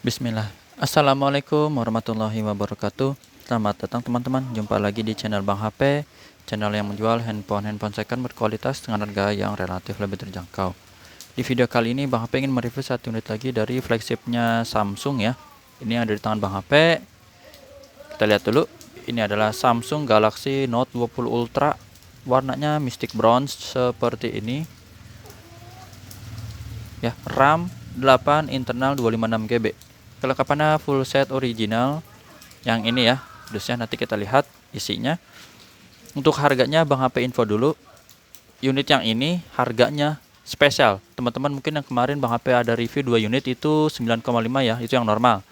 Bismillah. Assalamualaikum warahmatullahi wabarakatuh. Selamat datang teman-teman. Jumpa lagi di channel Bang HP, channel yang menjual handphone second berkualitas dengan harga yang relatif lebih terjangkau. Di video kali ini Bang HP ingin mereview satu unit lagi dari flagshipnya Samsung ya. Ini ada di tangan Bang HP. Kita lihat dulu. Ini adalah Samsung Galaxy Note 20 Ultra. Warnanya Mystic Bronze seperti ini. Ya, RAM 8, internal 256 GB. Kelengkapannya full set original. Yang ini ya, dusnya nanti kita lihat isinya. Untuk harganya Bang HP info dulu. Unit yang ini harganya spesial. Teman-teman mungkin yang kemarin Bang HP ada review 2 unit itu 9,5 ya, itu yang normal.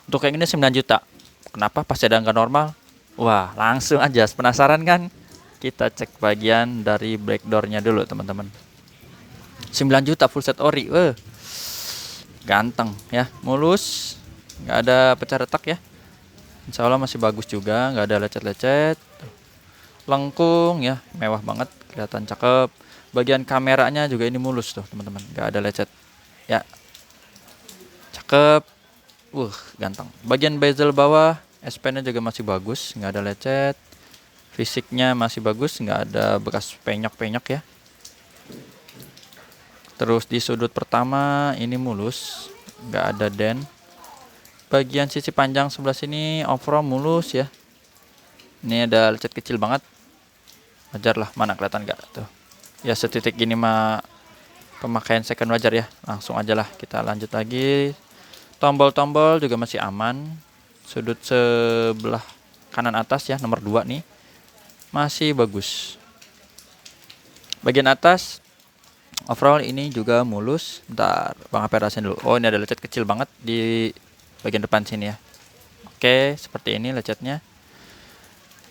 Untuk yang ini 9 juta. Kenapa pasti ada nggak normal? Wah, langsung aja penasaran kan? Kita cek bagian dari backdoornya dulu teman-teman. 9 juta full set ori. Ganteng ya, mulus, nggak ada pecah retak ya. Insya Allah masih bagus juga, nggak ada lecet-lecet, lengkung ya, mewah banget, kelihatan cakep. Bagian kameranya juga ini mulus tuh teman-teman, nggak ada lecet ya, cakep. Ganteng. Bagian bezel bawah S Pen-nya juga masih bagus, nggak ada lecet. Fisiknya masih bagus, nggak ada bekas penyok-penyok ya. Terus di sudut pertama ini mulus, nggak ada dent. Bagian sisi panjang sebelah sini overall mulus ya. Ini ada lecet kecil banget. Wajar lah, mana kelihatan nggak tuh? Ya setitik gini mah pemakaian second wajar ya. Langsung aja lah kita lanjut lagi. Tombol-tombol juga masih aman. Sudut sebelah kanan atas ya, nomor 2 nih masih bagus. Bagian atas overall ini juga mulus. Bentar, Bang HP rasain dulu. Oh, ini ada lecet kecil banget di bagian depan sini ya. Oke, seperti ini lecetnya.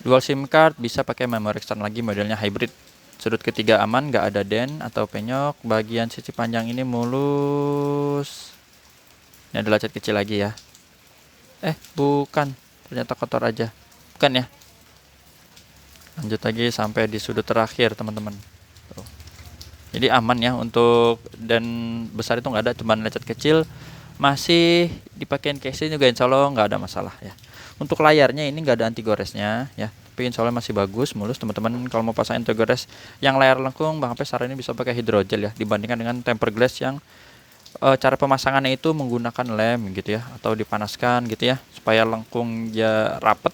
Dual SIM card, bisa pakai memori extern lagi, modelnya hybrid. Sudut ketiga aman, nggak ada dent atau penyok. Bagian sisi panjang ini mulus. Ini ada lecet kecil lagi ya. Bukan, ternyata kotor aja. Bukan ya. Lanjut lagi sampai di sudut terakhir teman-teman. Jadi aman ya, untuk dan besar itu nggak ada, cuman lecet kecil. Masih dipakein casing juga insya Allah nggak ada masalah ya. Untuk layarnya ini nggak ada anti goresnya ya, tapi insya Allah masih bagus, mulus teman-teman. Kalau mau pasang anti gores yang layar lengkung, Bang HP saranin bisa pakai hidrogel ya, dibandingkan dengan tempered glass yang cara pemasangannya itu menggunakan lem gitu ya, atau dipanaskan gitu ya, supaya lengkung ya rapet.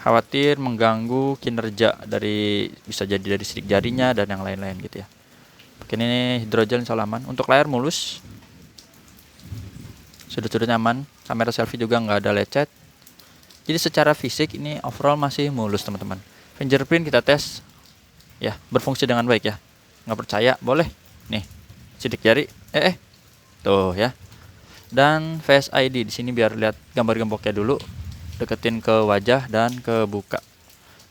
Khawatir mengganggu kinerja dari, bisa jadi dari sidik jarinya dan yang lain-lain gitu ya. Pakai ini hidrogel insya Allah aman. Untuk layar mulus, sudut-sudutnya aman, kamera selfie juga nggak ada lecet. Jadi secara fisik ini overall masih mulus teman-teman. Fingerprint kita tes ya, berfungsi dengan baik ya. Nggak percaya boleh nih, sidik jari tuh ya. Dan Face ID di sini biar lihat gambar gemboknya dulu. Deketin ke wajah dan ke buka.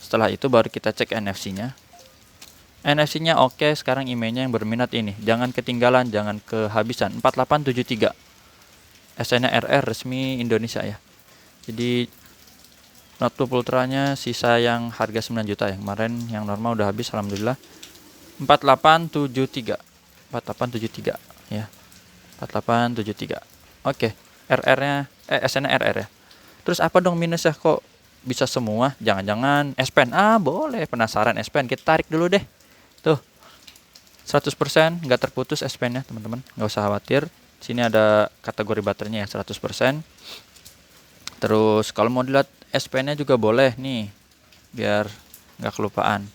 Setelah itu baru kita cek NFC-nya. NFC-nya oke, sekarang emailnya yang berminat ini. Jangan ketinggalan, jangan kehabisan. 4873. SN-nya RR resmi Indonesia ya. Jadi Note 20 Ultra-nya sisa yang harga 9 juta ya. Kemarin yang normal udah habis alhamdulillah. 4873. 4873 ya. 4873. Oke, RR-nya SN-nya RR ya. Terus apa dong minusnya, kok bisa semua? Jangan-jangan S Pen? Boleh, penasaran S Pen, kita tarik dulu deh. Tuh, 100% nggak terputus S Pen-nya teman-teman, nggak usah khawatir. Sini ada kategori baterainya ya, 100%. Terus kalau mau dilihat S Pen-nya juga boleh nih, biar nggak kelupaan.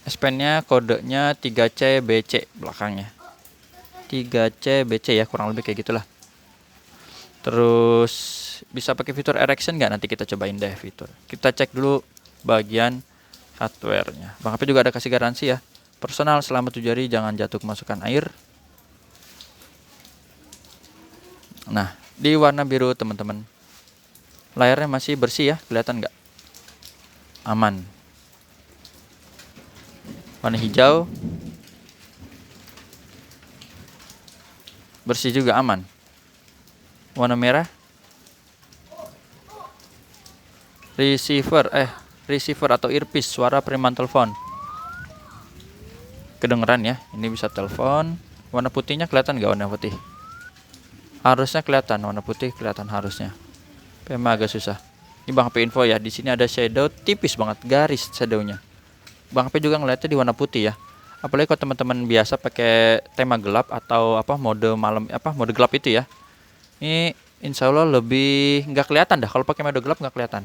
S Pen-nya kodenya 3CBC belakangnya. 3CBC ya, kurang lebih kayak gitulah. Terus bisa pakai fitur erection nggak? Nanti kita cobain deh fitur. Kita cek dulu bagian hardware-nya. Bang HP juga ada kasih garansi ya. Personal selama 7 hari, jangan jatuh kemasukan air. Nah, di warna biru teman-teman. Layarnya masih bersih ya, kelihatan nggak? Aman. Warna hijau. Bersih juga, aman. Warna merah. Receiver atau earpiece, suara periman telepon. Kedengeran ya, ini bisa telepon. Warna putihnya kelihatan nggak warna putih? Harusnya kelihatan warna putih, kelihatan harusnya. Memang agak susah. Ini Bang HP info ya, di sini ada shadow tipis banget, garis shadownya. Bang HP juga ngeliatnya di warna putih ya. Apalagi kalau teman-teman biasa pakai tema gelap atau apa mode malam mode gelap itu ya. Ini insya Allah lebih nggak kelihatan dah kalau pakai mode gelap, nggak kelihatan.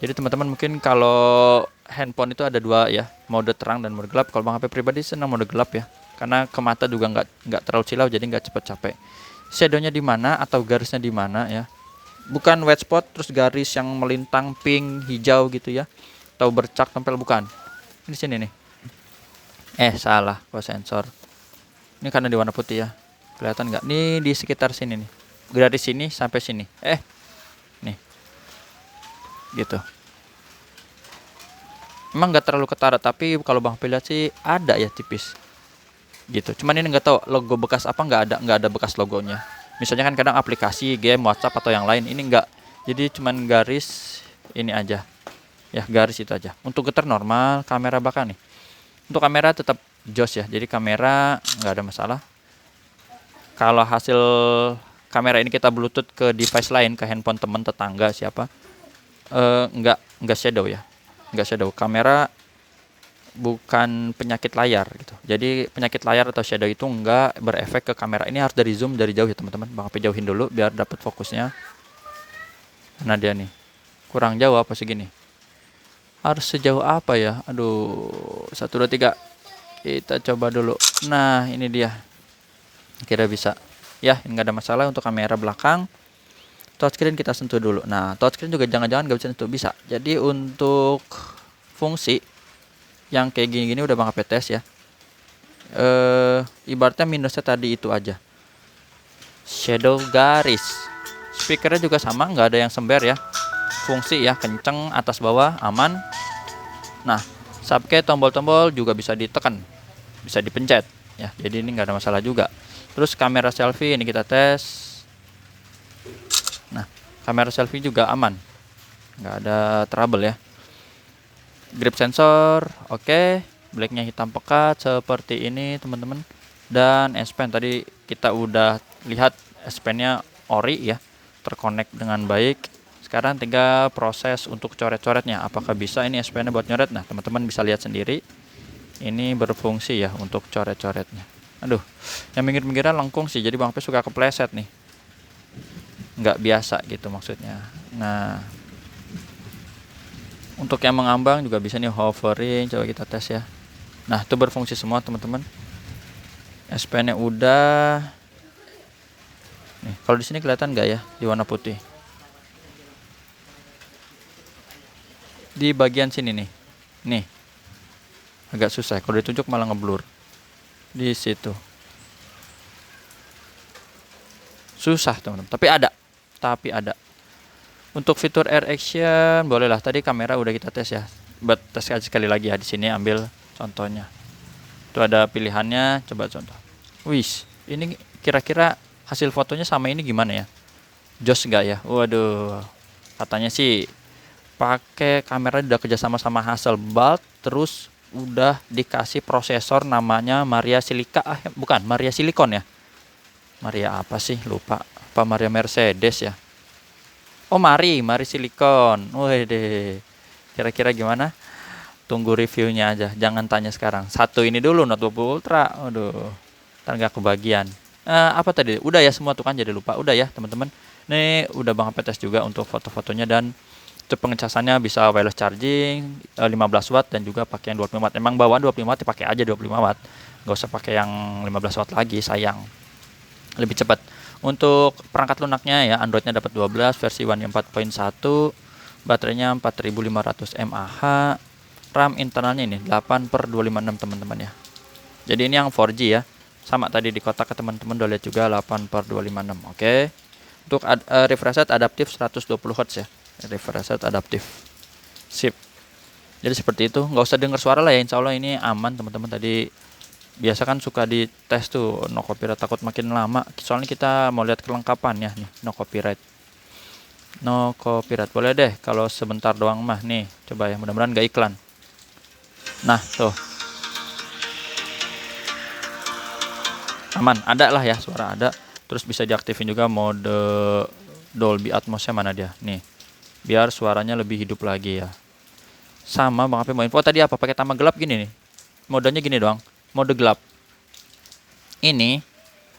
Jadi teman-teman mungkin kalau handphone itu ada dua ya, mode terang dan mode gelap. Kalau Bang HP pribadi senang mode gelap ya, karena ke mata juga nggak terlalu silau, jadi nggak cepet capek. Shadownya di mana atau garisnya di mana ya? Bukan white spot terus garis yang melintang pink, hijau gitu ya, atau bercak tempel, bukan. Ini sini nih. Salah, kok sensor. Ini karena di warna putih ya. Kelihatan nggak? Nih di sekitar sini nih. Dari sini sampai sini. Nih. Gitu. Emang nggak terlalu ketara, tapi kalau Bang Pilih sih ada ya tipis. Gitu. Cuman ini nggak tahu logo bekas apa, nggak ada bekas logonya. Misalnya kan kadang aplikasi, game, WhatsApp atau yang lain, ini nggak. Jadi cuman garis ini aja. Ya, garis itu aja. Untuk getar normal, kamera belakang nih. Untuk kamera tetap jos ya, jadi kamera nggak ada masalah. Kalau hasil kamera ini kita bluetooth ke device lain, ke handphone teman, tetangga, siapa, nggak shadow ya, nggak shadow. Kamera bukan penyakit layar gitu, jadi penyakit layar atau shadow itu nggak berefek ke kamera. Ini harus dari zoom dari jauh ya teman-teman. Bang HP jauhin dulu biar dapat fokusnya. Nah dia nih kurang jauh apa segini, harus sejauh apa ya? Aduh, 1 2 3. Kita coba dulu. Nah, ini dia. Kira bisa. Ya, ini nggak ada masalah. Untuk kamera belakang, touchscreen kita sentuh dulu. Nah, touchscreen juga jangan-jangan nggak bisa sentuh, bisa. Jadi untuk fungsi yang kayak gini-gini udah Bang HP tes ya. Ibaratnya minusnya tadi itu aja. Shadow garis. Speakernya juga sama, nggak ada yang sember ya. Fungsi ya, kenceng, atas bawah, aman. Nah, subkey tombol-tombol juga bisa ditekan, bisa dipencet ya, jadi ini nggak ada masalah juga. Terus kamera selfie ini kita tes. Nah, kamera selfie juga aman, nggak ada trouble ya. Grip sensor oke. Blacknya hitam pekat seperti ini teman-teman. Dan S Pen tadi kita udah lihat, S Pen-nya ori ya, terkonek dengan baik. Sekarang tinggal proses untuk coret-coretnya. Apakah bisa ini S Pen-nya buat nyoret? Nah, teman-teman bisa lihat sendiri. Ini berfungsi ya untuk coret-coretnya. Aduh, yang minggir-minggiran lengkung sih. Jadi Bang P suka kepleset nih. Nggak biasa gitu maksudnya. Nah, untuk yang mengambang juga bisa nih, hovering. Coba kita tes ya. Nah, itu berfungsi semua teman-teman. S Pen-nya udah. Nih, kalau di sini kelihatan nggak ya di warna putih? Di bagian sini nih agak susah kalau ditunjuk, malah ngeblur di situ, susah teman-teman. Tapi ada untuk fitur air action bolehlah. Tadi kamera udah kita tes ya, buat tes sekali lagi ya. Di sini ambil contohnya, itu ada pilihannya. Coba contoh. Ini kira-kira hasil fotonya sama ini gimana ya, jos nggak ya? Waduh, katanya sih pakai kamera udah kerjasama sama Hasselblad, terus udah dikasih prosesor namanya Maria Silica, bukan Maria Silicon ya, Maria apa sih, lupa. Apa Maria Mercedes ya? Oh, Mari Silicon. Wede, kira-kira gimana? Tunggu reviewnya aja, jangan tanya sekarang. Satu ini dulu, Note 20 Ultra. Aduh, ntar nggak kebagian. Apa tadi? Udah ya semua tuh kan, jadi lupa. Udah ya teman-teman. Nih udah Bang HP tes juga untuk foto-fotonya, dan itu pengecasannya bisa wireless charging 15 watt dan juga pakai yang 25 watt. Emang bawaan 25 watt dipakai aja 25 watt. Nggak usah pakai yang 15 watt lagi, sayang. Lebih cepat. Untuk perangkat lunaknya ya, Androidnya dapat 12, versi One UI 4.1, baterainya 4500 mAh, RAM internalnya ini 8/256 teman-teman ya. Jadi ini yang 4G ya. Sama tadi di kotak ke teman-teman udah lihat juga 8/256. Oke. Untuk refresh rate adaptif 120 Hz ya. Refresh rate adaptif. Sip. Jadi seperti itu, nggak usah dengar suara lah ya. Insya Allah ini aman teman-teman. Tadi biasa kan suka dites tuh no copyright, takut makin lama. Soalnya kita mau lihat kelengkapannya nih, no copyright. No copyright boleh deh kalau sebentar doang mah. Nih coba ya, mudah-mudahan nggak iklan. Nah tuh aman, ada lah ya, suara ada. Terus bisa diaktifin juga mode Dolby Atmos-nya, mana dia nih, biar suaranya lebih hidup lagi ya. Sama Bang HP mau info tadi apa, pakai tambah gelap gini nih, modenya gini doang, mode gelap. Ini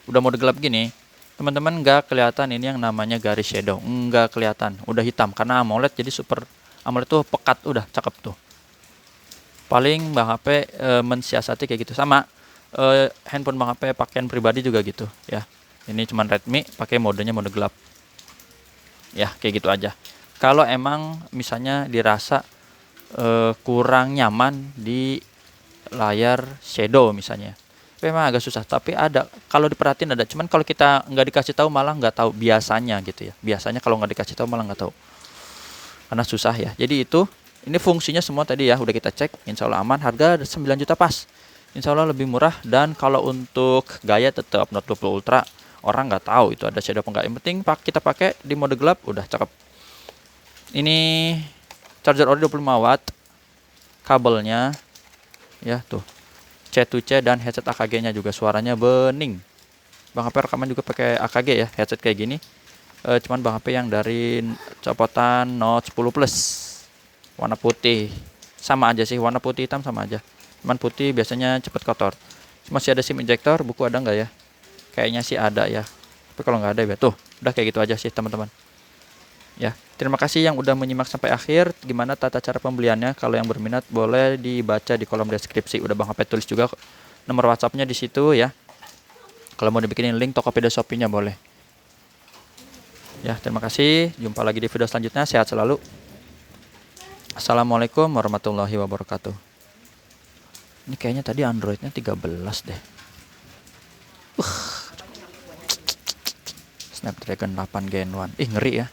udah mode gelap gini, teman-teman nggak kelihatan ini yang namanya garis shadow, nggak kelihatan, udah hitam karena AMOLED. Jadi Super AMOLED tuh pekat, udah cakep tuh. Paling Bang HP mensiasati kayak gitu. Sama handphone Bang HP pakaian pribadi juga gitu ya. Ini cuman Redmi, pakai modenya mode gelap. Ya, kayak gitu aja. Kalau emang misalnya dirasa kurang nyaman di layar shadow misalnya, memang agak susah. Tapi ada, kalau diperhatiin ada. Cuman kalau kita nggak dikasih tahu malah nggak tahu biasanya gitu ya. Biasanya kalau nggak dikasih tahu malah nggak tahu, karena susah ya. Jadi ini fungsinya semua tadi ya udah kita cek, insya Allah aman. Harga 9 juta pas, insya Allah lebih murah. Dan kalau untuk gaya tetap Note 20 Ultra, orang nggak tahu itu ada shadow apa enggak. Yang penting kita pakai di mode gelap udah cakep. Ini charger ori 25 watt, kabelnya ya tuh C2C, dan headset AKG-nya juga suaranya bening. Bang HP rekaman juga pakai AKG ya, headset kayak gini. Cuman Bang HP yang dari copotan Note 10 Plus warna putih, sama aja sih, warna putih hitam sama aja, cuman putih biasanya cepet kotor. Masih ada SIM injector, buku ada nggak ya? Kayaknya sih ada ya, tapi kalau nggak ada ya tuh udah kayak gitu aja sih teman-teman ya. Terima kasih yang udah menyimak sampai akhir. Gimana tata cara pembeliannya? Kalau yang berminat boleh dibaca di kolom deskripsi, udah Bang HP tulis juga nomor WhatsAppnya di situ ya. Kalau mau dibikinin link Tokopedia Shopee-nya boleh ya. Terima kasih, jumpa lagi di video selanjutnya. Sehat selalu. Assalamualaikum warahmatullahi wabarakatuh. Ini kayaknya tadi Androidnya 13 deh. Snapdragon 8 Gen 1. Ih, ngeri ya.